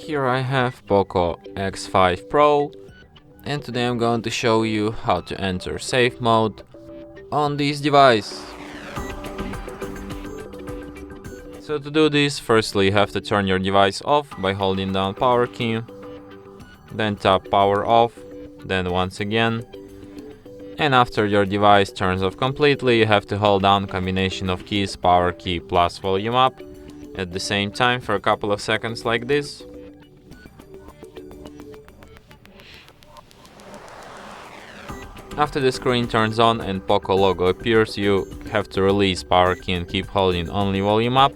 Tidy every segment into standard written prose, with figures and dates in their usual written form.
Here I have POCO X5 Pro, and today I'm going to show you how to enter safe mode on this device. So to do this, firstly you have to turn your device off by holding down power key, then tap power off, then once again. And after your device turns off completely, you have to hold down combination of keys, power key plus volume up, at the same time for a couple of seconds like this. After the screen turns on and POCO logo appears, you have to release power key and keep holding only volume up.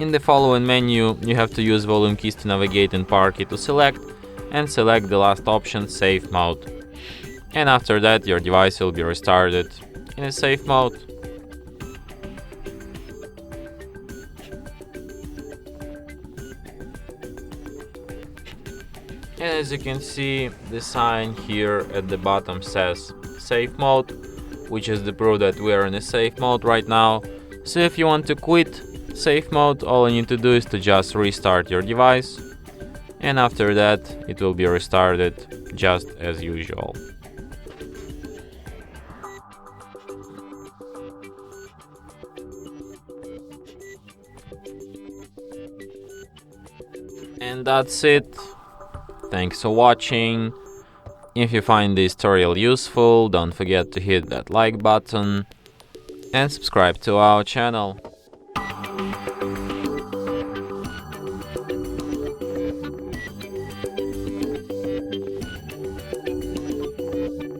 In the following menu, you have to use volume keys to navigate and power key to select, and select the last option, safe mode. And after that, your device will be restarted in a safe mode. And as you can see, the sign here at the bottom says safe mode, which is the proof that we are in a safe mode right now. So if you want to quit safe mode, all you need to do is to just restart your device, and after that it will be restarted just as usual. And that's it. Thanks for watching. If you find this tutorial useful, don't forget to hit that like button and subscribe to our channel.